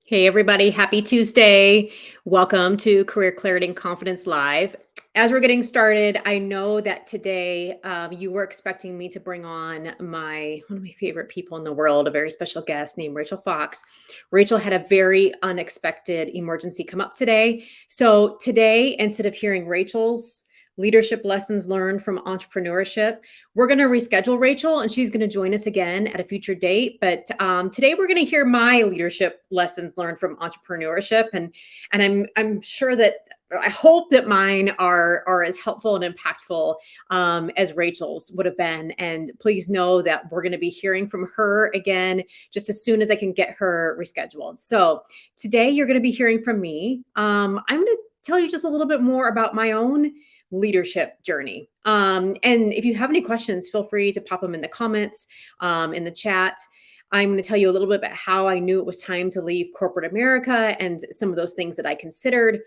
Hey, everybody. Happy Tuesday. Welcome to Career Clarity and Confidence Live. As we're getting started, I know that today you were expecting me to bring on one of my favorite people in the world, a very special guest named Rachel Fox. Rachel had a very unexpected emergency come up today. So today, instead of hearing Rachel's leadership lessons learned from entrepreneurship, we're going to reschedule Rachel and she's going to join us again at a future date. But today we're going to hear my leadership lessons learned from entrepreneurship. And I'm sure that I hope that mine are as helpful and impactful as Rachel's would have been. And please know that we're going to be hearing from her again just as soon as I can get her rescheduled. So today you're going to be hearing from me. I'm going to tell you just a little bit more about my own leadership journey. And if you have any questions, feel free to pop them in the comments, in the chat. I'm going to tell you a little bit about how I knew it was time to leave corporate America and some of those things that I considered.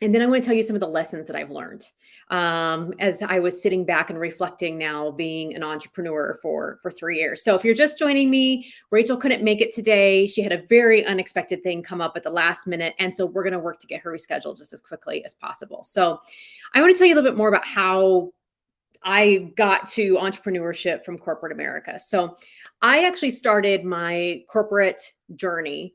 And then I want to tell you some of the lessons that I've learned as I was sitting back and reflecting now being an entrepreneur for 3 years. So if you're just joining me, Rachel couldn't make it today. She had a very unexpected thing come up at the last minute. And so we're going to work to get her rescheduled just as quickly as possible. So I want to tell you a little bit more about how I got to entrepreneurship from corporate America. So I actually started my corporate journey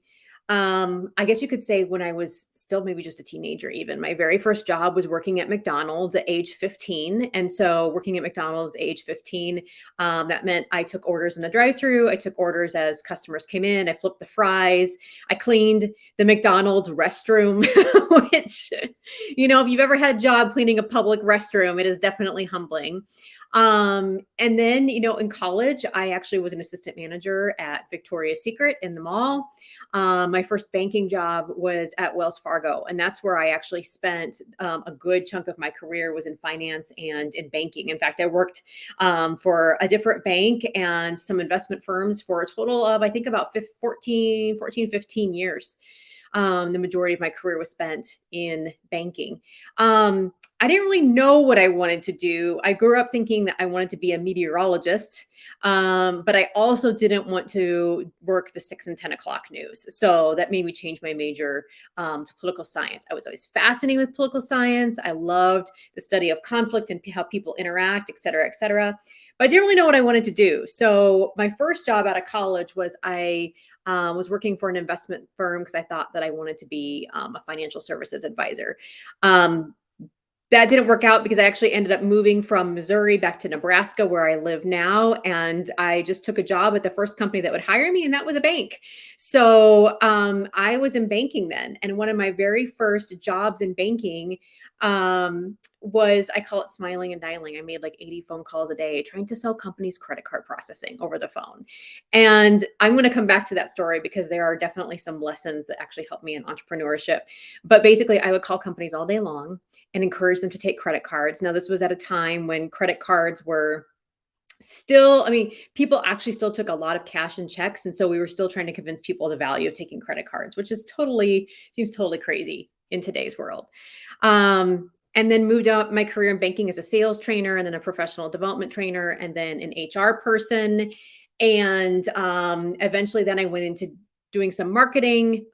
I guess you could say when I was still maybe just a teenager, even. My very first job was working at McDonald's at age 15. And so working at McDonald's at age 15, that meant I took orders in the drive-thru. I took orders as customers came in. I flipped the fries. I cleaned the McDonald's restroom, which, if you've ever had a job cleaning a public restroom, it is definitely humbling. And then, in college, I actually was an assistant manager at Victoria's Secret in the mall. My first banking job was at Wells Fargo, and that's where I actually spent a good chunk of my career was in finance and in banking. In fact, I worked for a different bank and some investment firms for a total of, I think, about 15 years. The majority of my career was spent in banking. I didn't really know what I wanted to do. I grew up thinking that I wanted to be a meteorologist, but I also didn't want to work the 6 and 10 o'clock news. So that made me change my major to political science. I was always fascinated with political science. I loved the study of conflict and how people interact, et cetera, et cetera. But I didn't really know what I wanted to do. So my first job out of college was I was working for an investment firm because I thought that I wanted to be a financial services advisor. That didn't work out because I actually ended up moving from Missouri back to Nebraska where I live now. And I just took a job at the first company that would hire me, and that was a bank. So I was in banking then. And one of my very first jobs in banking was, I call it smiling and dialing. I made like 80 phone calls a day trying to sell companies credit card processing over the phone. And I'm going to come back to that story because there are definitely some lessons that actually helped me in entrepreneurship. But basically, I would call companies all day long and encourage them to take credit cards. Now, this was at a time when credit cards were still, people actually still took a lot of cash and checks. And so we were still trying to convince people the value of taking credit cards, which seems totally crazy in today's world. And then moved up my career in banking as a sales trainer and then a professional development trainer and then an HR person. And eventually then I went into doing some marketing,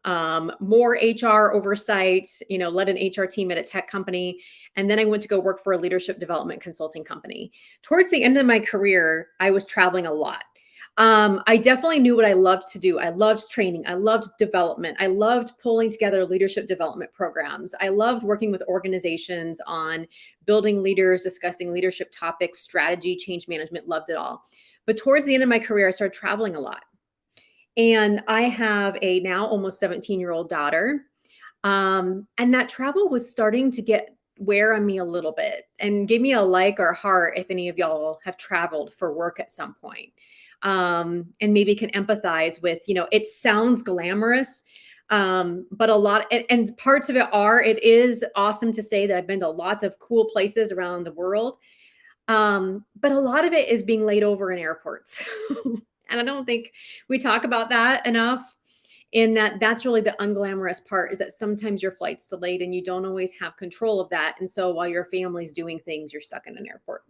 more HR oversight, led an HR team at a tech company. And then I went to go work for a leadership development consulting company. Towards the end of my career, I was traveling a lot. I definitely knew what I loved to do. I loved training. I loved development. I loved pulling together leadership development programs. I loved working with organizations on building leaders, discussing leadership topics, strategy, change management, loved it all. But towards the end of my career, I started traveling a lot. And I have a now almost 17-year-old daughter. And that travel was starting to wear on me a little bit and give me a like or heart if any of y'all have traveled for work at some point. And maybe can empathize with, it sounds glamorous, but a lot, and parts of it is awesome to say that I've been to lots of cool places around the world. But a lot of it is being laid over in airports. And I don't think we talk about that enough, in that's really the unglamorous part, is that sometimes your flight's delayed and you don't always have control of that. And so while your family's doing things, you're stuck in an airport.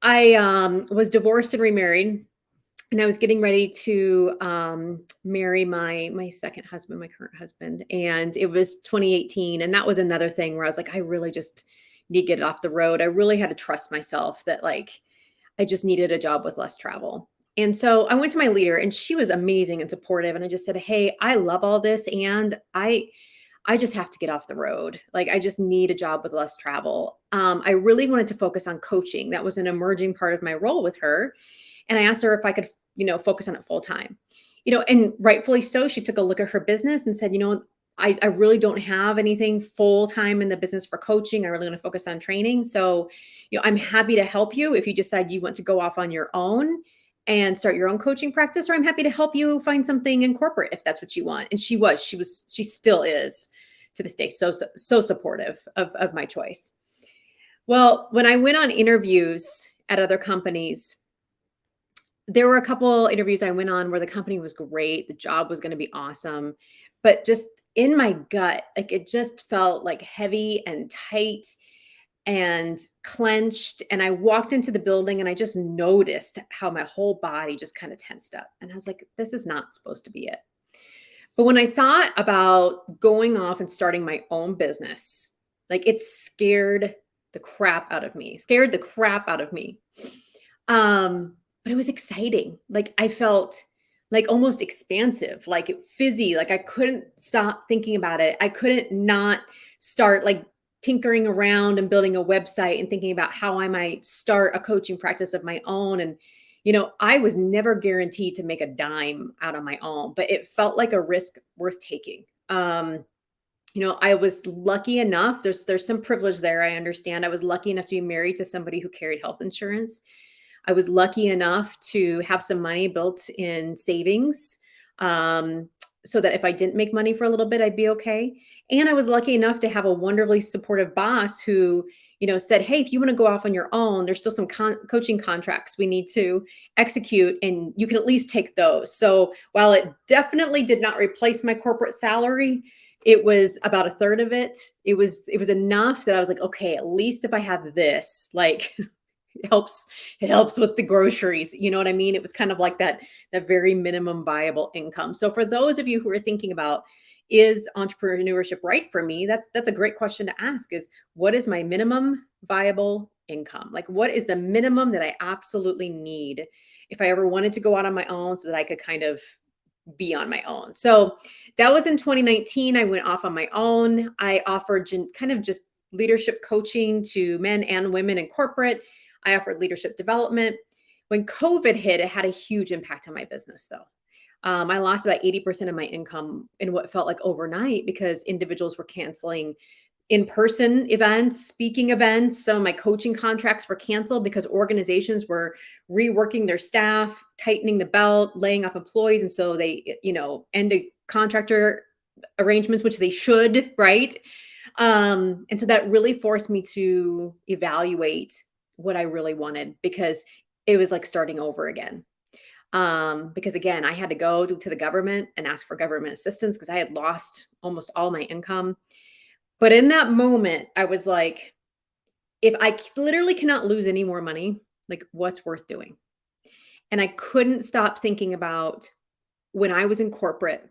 I was divorced and remarried and I was getting ready to marry my second husband, my current husband, and it was 2018, and that was another thing where I was like, I really just need to get it off the road. I really had to trust myself that like I just needed a job with less travel. And so I went to my leader, and she was amazing and supportive, and I just said, "Hey, I love all this, and I just have to get off the road. Like, I just need a job with less travel." I really wanted to focus on coaching. That was an emerging part of my role with her. And I asked her if I could, focus on it full time. And rightfully so, she took a look at her business and said, I really don't have anything full time in the business for coaching. I really want to focus on training. So, I'm happy to help you if you decide you want to go off on your own and start your own coaching practice, or I'm happy to help you find something in corporate if that's what you want. And she still is to this day so supportive of my choice. Well, when I went on interviews at other companies, there were a couple interviews I went on where the company was great, the job was going to be awesome, but just in my gut, like it just felt like heavy and tight and clenched. And I walked into the building and I just noticed how my whole body just kind of tensed up. And I was like, this is not supposed to be it. But when I thought about going off and starting my own business, like it scared the crap out of me, but it was exciting. Like I felt like almost expansive, like fizzy, like I couldn't stop thinking about it. I couldn't not start like tinkering around and building a website and thinking about how I might start a coaching practice of my own. And I was never guaranteed to make a dime out on my own, but it felt like a risk worth taking. I was lucky enough. There's some privilege there. I understand. I was lucky enough to be married to somebody who carried health insurance. I was lucky enough to have some money built in savings, so that if I didn't make money for a little bit, I'd be okay. And I was lucky enough to have a wonderfully supportive boss who, said, "Hey, if you want to go off on your own, there's still some coaching contracts we need to execute, and you can at least take those." So while it definitely did not replace my corporate salary, it was about a third of it. It was enough that I was like, okay, at least if I have this, like it helps with the groceries. You know what I mean? It was kind of like that very minimum viable income. So for those of you who are thinking about, is entrepreneurship right for me? That's a great question to ask, is what is my minimum viable income? Like what is the minimum that I absolutely need if I ever wanted to go out on my own so that I could kind of be on my own? So that was in 2019. I went off on my own. I offered kind of just leadership coaching to men and women in corporate. I offered leadership development. When COVID hit, it had a huge impact on my business, though. I lost about 80% of my income in what felt like overnight because individuals were canceling in-person events, speaking events. Some of my coaching contracts were canceled because organizations were reworking their staff, tightening the belt, laying off employees. And so they, ended contractor arrangements, which they should, right? And so that really forced me to evaluate what I really wanted, because it was like starting over again. Because again, I had to go to the government and ask for government assistance because I had lost almost all my income. But in that moment, I was like, if I literally cannot lose any more money, like what's worth doing? And I couldn't stop thinking about when I was in corporate,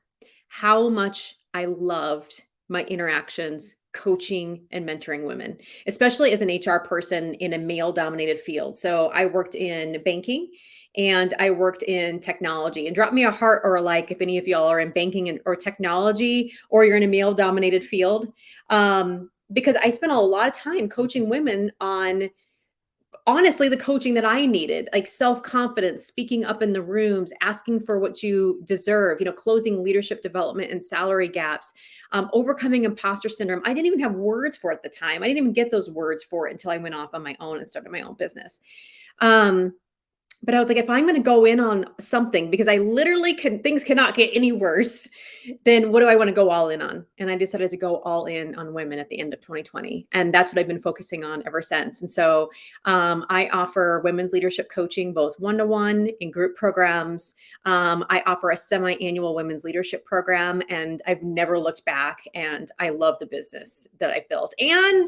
how much I loved my interactions coaching and mentoring women, especially as an HR person in a male dominated field. So I worked in banking and I worked in technology, and drop me a heart or a like if any of y'all are in banking or technology, or you're in a male dominated field. Because I spent a lot of time coaching women on, honestly, the coaching that I needed, like self-confidence, speaking up in the rooms, asking for what you deserve, closing leadership development and salary gaps, overcoming imposter syndrome. I didn't even have words for it at the time. I didn't even get those words for it until I went off on my own and started my own business. But I was like, if I'm going to go in on something, because I literally things cannot get any worse, then what do I want to go all in on? And I decided to go all in on women at the end of 2020. And that's what I've been focusing on ever since. And so I offer women's leadership coaching, both one-to-one in group programs. I offer a semi-annual women's leadership program, and I've never looked back. And I love the business that I've built. And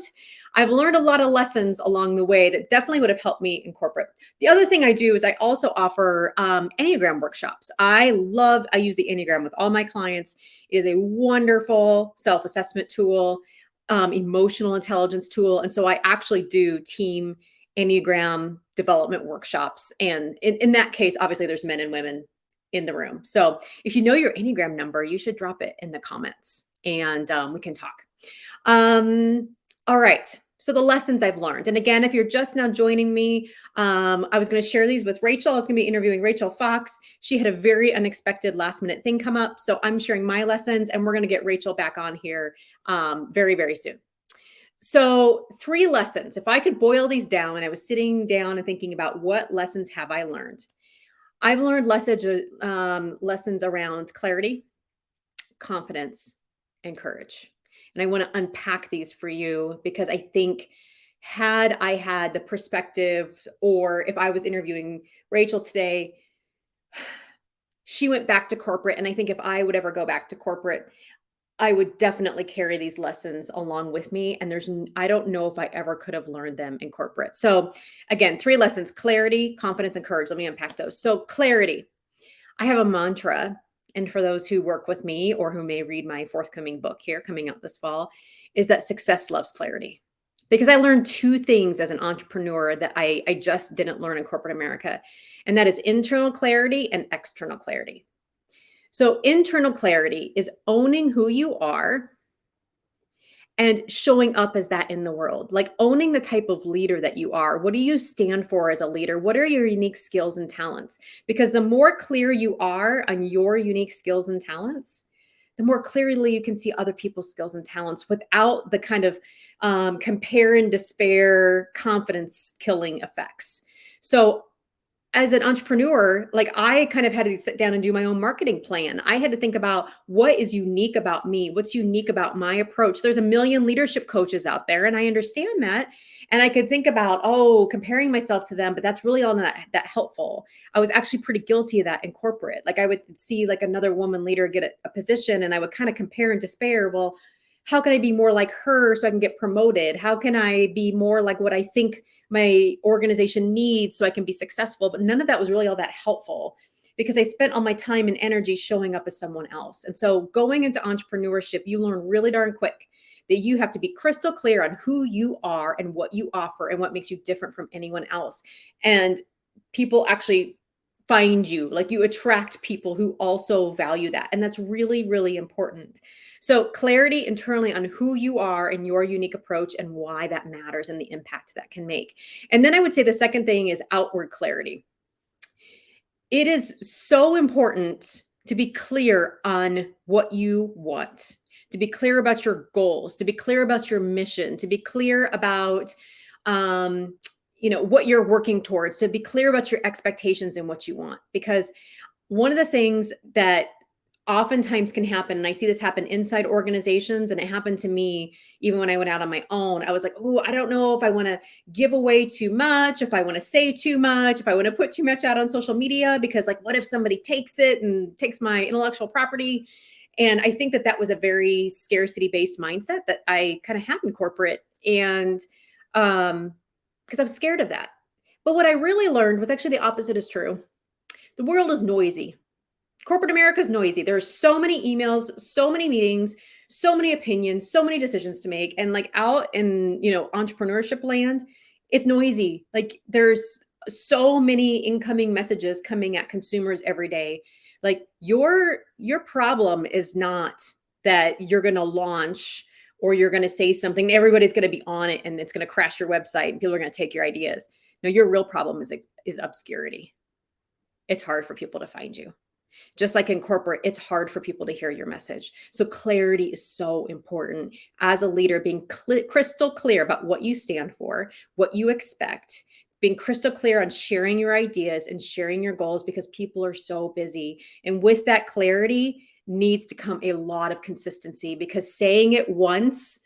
I've learned a lot of lessons along the way that definitely would have helped me in corporate. The other thing I do is I also offer Enneagram workshops. I use the Enneagram with all my clients. It is a wonderful self-assessment tool, emotional intelligence tool. And so I actually do team Enneagram development workshops. And in that case, obviously there's men and women in the room. So if you know your Enneagram number, you should drop it in the comments and we can talk. All right. So the lessons I've learned. And again, if you're just now joining me, I was going to share these with Rachel. I was going to be interviewing Rachel Fox. She had a very unexpected last minute thing come up. So I'm sharing my lessons and we're going to get Rachel back on here very, very soon. So 3 lessons. If I could boil these down, and I was sitting down and thinking about what lessons have I learned? I've learned lessons around clarity, confidence, and courage. And I want to unpack these for you because I think had I had the perspective, or if I was interviewing Rachel today, she went back to corporate. And I think if I would ever go back to corporate, I would definitely carry these lessons along with me. And I don't know if I ever could have learned them in corporate. So again, 3 lessons: clarity, confidence, and courage. Let me unpack those. So clarity, I have a mantra. And for those who work with me or who may read my forthcoming book here coming out this fall, is that success loves clarity. Because I learned 2 things as an entrepreneur that I just didn't learn in corporate America. And that is internal clarity and external clarity. So internal clarity is owning who you are and showing up as that in the world, like owning the type of leader that you are. What do you stand for as a leader? What are your unique skills and talents? Because the more clear you are on your unique skills and talents, the more clearly you can see other people's skills and talents without the kind of compare and despair, confidence killing effects. So as an entrepreneur, like I kind of had to sit down and do my own marketing plan. I had to think about what is unique about me, what's unique about my approach. There's a million leadership coaches out there, and I understand that. And I could think about, comparing myself to them, but that's really all not that helpful. I was actually pretty guilty of that in corporate. Like I would see like another woman leader get a position, and I would kind of compare and despair. Well, how can I be more like her so I can get promoted? How can I be more like what I think my organization needs so I can be successful? But none of that was really all that helpful because I spent all my time and energy showing up as someone else. And so going into entrepreneurship, you learn really darn quick that you have to be crystal clear on who you are and what you offer and what makes you different from anyone else. And people actually find you, like you attract people who also value that. And that's really, really important. So clarity internally on who you are and your unique approach and why that matters and the impact that can make. And then I would say the second thing is outward clarity. It is so important to be clear on what you want, to be clear about your goals, to be clear about your mission, to be clear about, what you're working towards, to be clear about your expectations and what you want. Because one of the things that oftentimes can happen, and I see this happen inside organizations, and it happened to me even when I went out on my own. I was like, I don't know if I want to give away too much, if I want to say too much, if I want to put too much out on social media, because like, what if somebody takes it and takes my intellectual property? And I think that was a very scarcity-based mindset that I kind of had in corporate. And because I'm scared of that. But what I really learned was actually the opposite is true. The world is noisy. Corporate America is noisy. There's so many emails, so many meetings, so many opinions, so many decisions to make. And like out in, entrepreneurship land, it's noisy. Like there's so many incoming messages coming at consumers every day. Like your problem is not that you're going to launch or you're going to say something, everybody's going to be on it and it's going to crash your website and people are going to take your ideas. No, your real problem is obscurity. It's hard for people to find you. Just like in corporate, it's hard for people to hear your message. So clarity is so important. As a leader, being crystal clear about what you stand for, what you expect, being crystal clear on sharing your ideas and sharing your goals because people are so busy. And with that clarity needs to come a lot of consistency because saying it once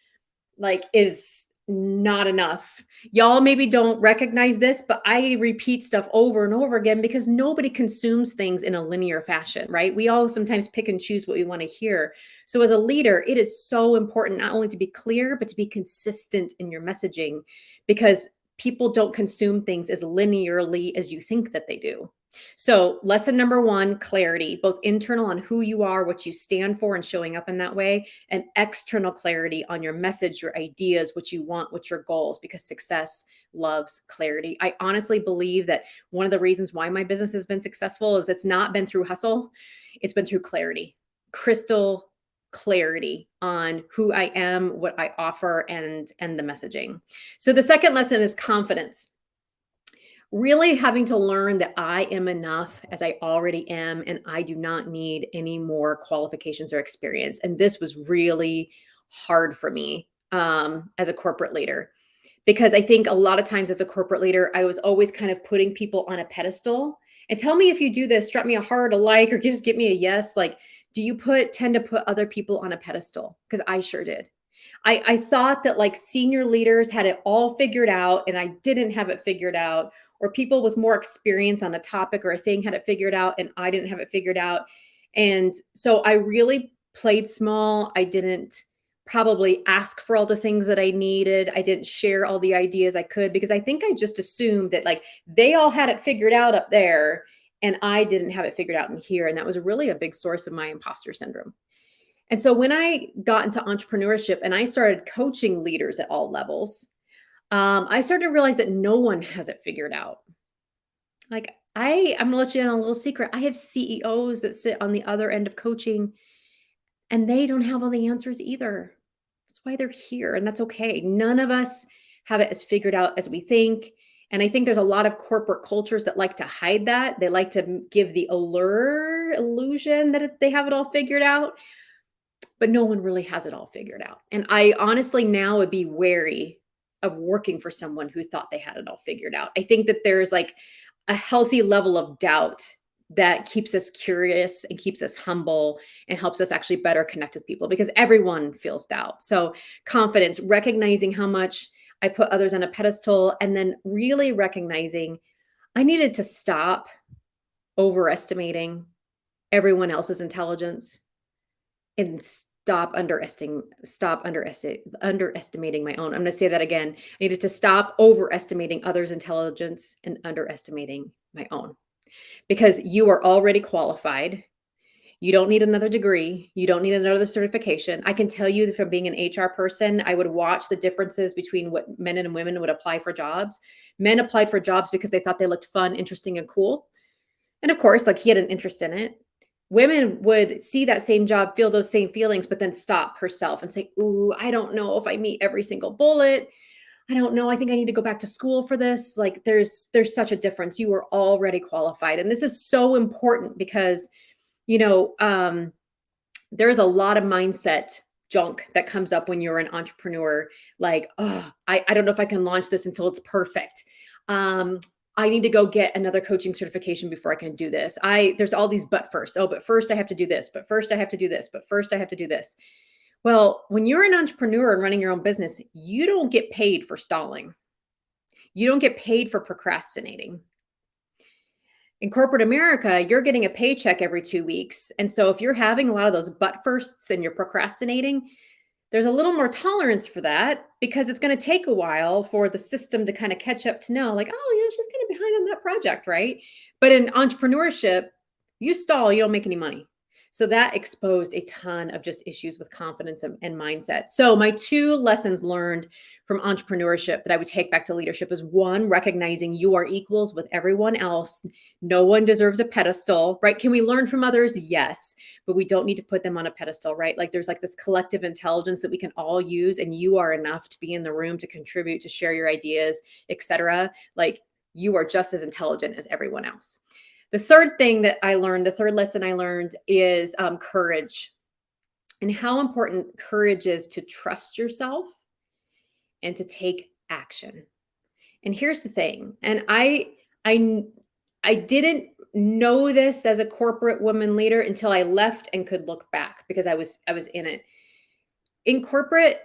is not enough. Y'all maybe don't recognize this, but I repeat stuff over and over again because nobody consumes things in a linear fashion, right? We all sometimes pick and choose what we want to hear. So as a leader, it is so important not only to be clear, but to be consistent in your messaging because people don't consume things as linearly as you think that they do. So, lesson number one, clarity, both internal on who you are, what you stand for, and showing up in that way, and external clarity on your message, your ideas, what you want, what your goals, because success loves clarity. I honestly believe that one of the reasons why my business has been successful is it's not been through hustle, it's been through clarity, crystal clarity on who I am, what I offer, and the messaging. So the second lesson is confidence. Really having to learn that I am enough as I already am, and I do not need any more qualifications or experience. And this was really hard for me as a corporate leader, because I think a lot of times as a corporate leader, I was always kind of putting people on a pedestal. And tell me if you do this, drop me a heart, a like, or just give me a yes. Like, do you tend to put other people on a pedestal? Because I sure did. I thought that like senior leaders had it all figured out and I didn't have it figured out, or people with more experience on a topic or a thing had it figured out and I didn't have it figured out. And so I really played small. I didn't probably ask for all the things that I needed. I didn't share all the ideas I could, because I think I just assumed that like they all had it figured out up there and I didn't have it figured out in here. And that was really a big source of my imposter syndrome. And so when I got into entrepreneurship and I started coaching leaders at all levels, I started to realize that no one has it figured out. Like I'm gonna let you in on a little secret. I have CEOs that sit on the other end of coaching and they don't have all the answers either. That's why they're here, and that's okay. None of us have it as figured out as we think. And I think there's a lot of corporate cultures that like to hide that. They like to give the illusion that they have it all figured out, but no one really has it all figured out. And I honestly now would be wary of working for someone who thought they had it all figured out. I think that there's like a healthy level of doubt that keeps us curious and keeps us humble and helps us actually better connect with people, because everyone feels doubt. So confidence, recognizing how much I put others on a pedestal, and then really recognizing I needed to stop overestimating everyone else's intelligence and stop underestimating my own. I'm going to say that again. I needed to stop overestimating others' intelligence and underestimating my own, because you are already qualified. You don't need another degree. You don't need another certification. I can tell you that from being an HR person, I would watch the differences between what men and women would apply for jobs. Men applied for jobs because they thought they looked fun, interesting, and cool. And of course, like he had an interest in it. Women would see that same job, feel those same feelings, but then stop herself and say, ooh, I don't know if I meet every single bullet. I don't know. I think I need to go back to school for this. Like there's such a difference. You are already qualified. And this is so important because, there's a lot of mindset junk that comes up when you're an entrepreneur. Like, oh, I don't know if I can launch this until it's perfect. I need to go get another coaching certification before I can do this. There's all these but first. Oh, but first I have to do this. But first I have to do this. But first I have to do this. Well, when you're an entrepreneur and running your own business, you don't get paid for stalling. You don't get paid for procrastinating. In corporate America, you're getting a paycheck every 2 weeks. And so if you're having a lot of those but firsts and you're procrastinating, there's a little more tolerance for that, because it's going to take a while for the system to kind of catch up to know, like, oh, she's kind of behind on that project, right? But in entrepreneurship, you stall, you don't make any money. So that exposed a ton of just issues with confidence and mindset. So my 2 lessons learned from entrepreneurship that I would take back to leadership is, 1, recognizing you are equals with everyone else. No one deserves a pedestal, right? Can we learn from others? Yes, but we don't need to put them on a pedestal, right? Like there's like this collective intelligence that we can all use, and you are enough to be in the room, to contribute, to share your ideas, etc. Like you are just as intelligent as everyone else. The third lesson I learned is courage, and how important courage is to trust yourself and to take action. And here's the thing, and I didn't know this as a corporate woman leader until I left and could look back, because I was in it. In corporate,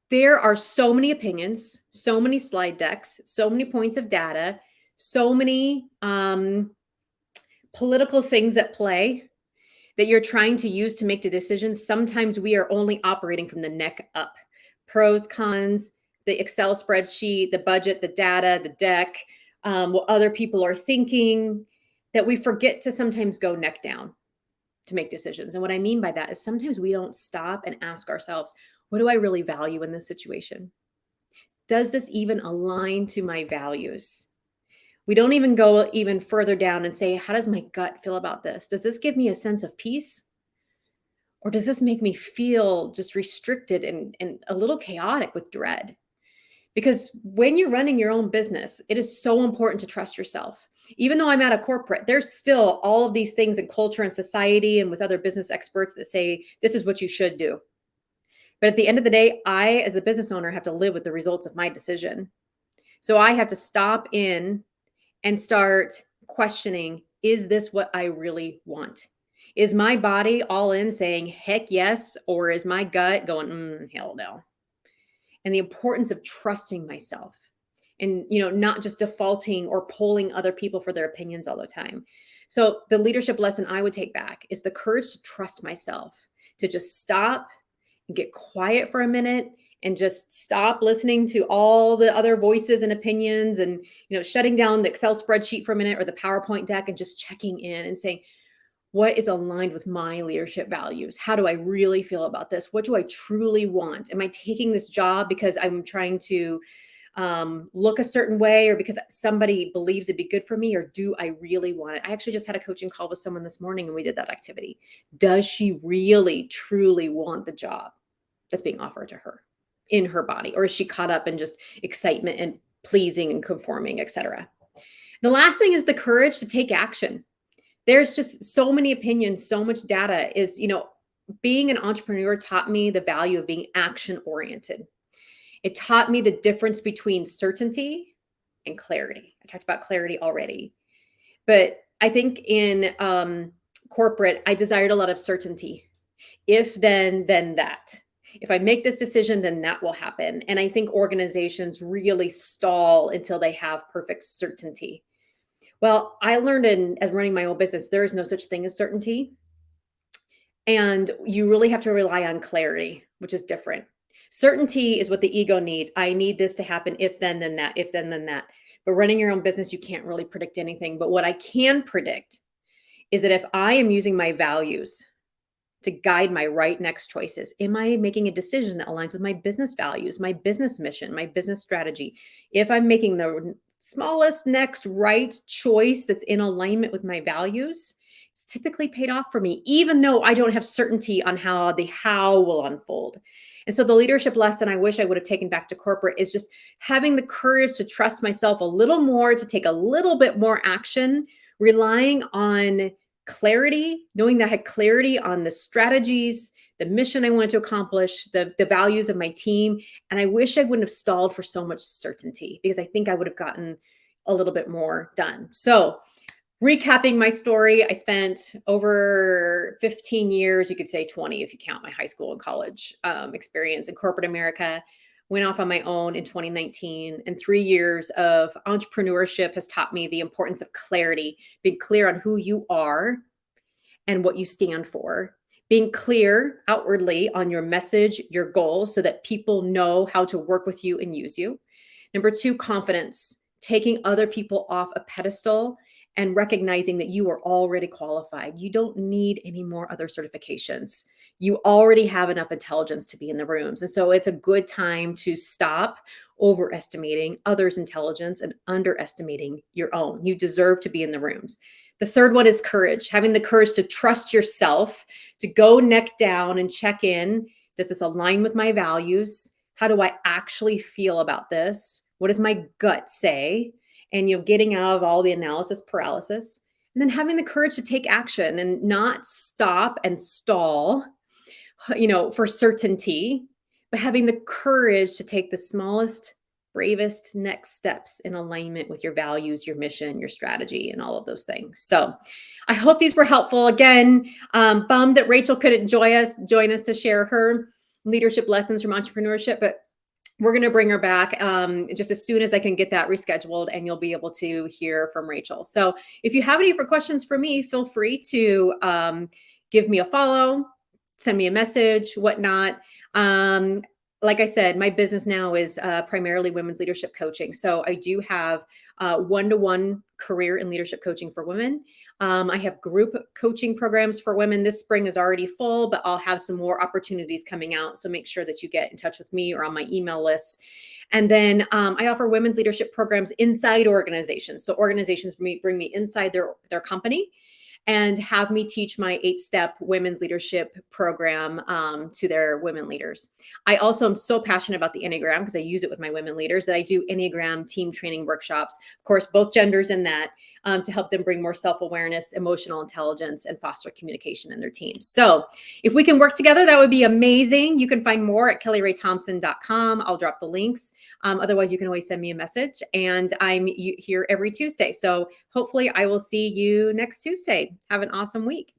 there are so many opinions, so many slide decks, so many points of data, so many political things at play that you're trying to use to make the decisions. Sometimes we are only operating from the neck up. Pros, cons, the Excel spreadsheet, the budget, the data, the deck, what other people are thinking, that we forget to sometimes go neck down to make decisions. And what I mean by that is sometimes we don't stop and ask ourselves, what do I really value in this situation? Does this even align to my values? We don't even go even further down and say, how does my gut feel about this? Does this give me a sense of peace? Or does this make me feel just restricted and a little chaotic with dread? Because when you're running your own business, it is so important to trust yourself. Even though I'm at a corporate, there's still all of these things in culture and society and with other business experts that say, this is what you should do. But at the end of the day, I, as the business owner, have to live with the results of my decision. So I have to stop in and start questioning, is this what I really want? Is my body all in saying, heck yes? Or is my gut going, hell no? And the importance of trusting myself and, not just defaulting or polling other people for their opinions all the time. So the leadership lesson I would take back is the courage to trust myself, to just stop and get quiet for a minute and just stop listening to all the other voices and opinions and, shutting down the Excel spreadsheet for a minute or the PowerPoint deck and just checking in and saying, what is aligned with my leadership values? How do I really feel about this? What do I truly want? Am I taking this job because I'm trying to look a certain way or because somebody believes it'd be good for me, or do I really want it? I actually just had a coaching call with someone this morning and we did that activity. Does she really, truly want the job that's being offered to her in her body? Or is she caught up in just excitement and pleasing and conforming, etc.? The last thing is the courage to take action. There's just so many opinions, so much data is, being an entrepreneur taught me the value of being action oriented. It taught me the difference between certainty and clarity. I talked about clarity already, but I think in corporate, I desired a lot of certainty. If then that. If I make this decision, then that will happen. And I think organizations really stall until they have perfect certainty. Well, I learned as running my own business, there is no such thing as certainty. And you really have to rely on clarity, which is different. Certainty is what the ego needs. I need this to happen. If then that, if then that. But running your own business, you can't really predict anything. But what I can predict is that if I am using my values to guide my right next choices, am I making a decision that aligns with my business values, my business mission, my business strategy? If I'm making the smallest next right choice that's in alignment with my values, it's typically paid off for me, even though I don't have certainty on how the how will unfold. And so the leadership lesson I wish I would have taken back to corporate is just having the courage to trust myself a little more, to take a little bit more action, relying on clarity, knowing that I had clarity on the strategies, the mission I wanted to accomplish, the values of my team. And I wish I wouldn't have stalled for so much certainty, because I think I would have gotten a little bit more done. So recapping my story, I spent over 15 years, you could say 20 if you count my high school and college experience in corporate America. Went off on my own in 2019, and 3 years of entrepreneurship has taught me the importance of clarity, being clear on who you are and what you stand for, being clear outwardly on your message, your goals, so that people know how to work with you and use you. Number 2, confidence, taking other people off a pedestal and recognizing that you are already qualified. You don't need any more other certifications. You already have enough intelligence to be in the rooms. And so it's a good time to stop overestimating others' intelligence and underestimating your own. You deserve to be in the rooms. The third one is courage, having the courage to trust yourself, to go neck down and check in. Does this align with my values? How do I actually feel about this? What does my gut say? And getting out of all the analysis paralysis, and then having the courage to take action and not stop and stall, for certainty, but having the courage to take the smallest, bravest next steps in alignment with your values, your mission, your strategy, and all of those things. So I hope these were helpful. Again, bummed that Rachel couldn't join us to share her leadership lessons from entrepreneurship, but we're going to bring her back just as soon as I can get that rescheduled, and you'll be able to hear from Rachel. So if you have any questions for me, feel free to give me a follow, send me a message, whatnot. like I said, my business now is primarily women's leadership coaching. So I do have one-to-one career and leadership coaching for women. I have group coaching programs for women. This spring is already full, but I'll have some more opportunities coming out. So make sure that you get in touch with me or on my email list. And then I offer women's leadership programs inside organizations. So organizations bring me inside their company and have me teach my 8-step women's leadership program to their women leaders. I also am so passionate about the Enneagram because I use it with my women leaders that I do Enneagram team training workshops, of course, both genders in that, to help them bring more self-awareness, emotional intelligence, and foster communication in their teams. So if we can work together, that would be amazing. You can find more at kellyraythompson.com. I'll drop the links. Otherwise, you can always send me a message. And I'm here every Tuesday. So hopefully I will see you next Tuesday. Have an awesome week.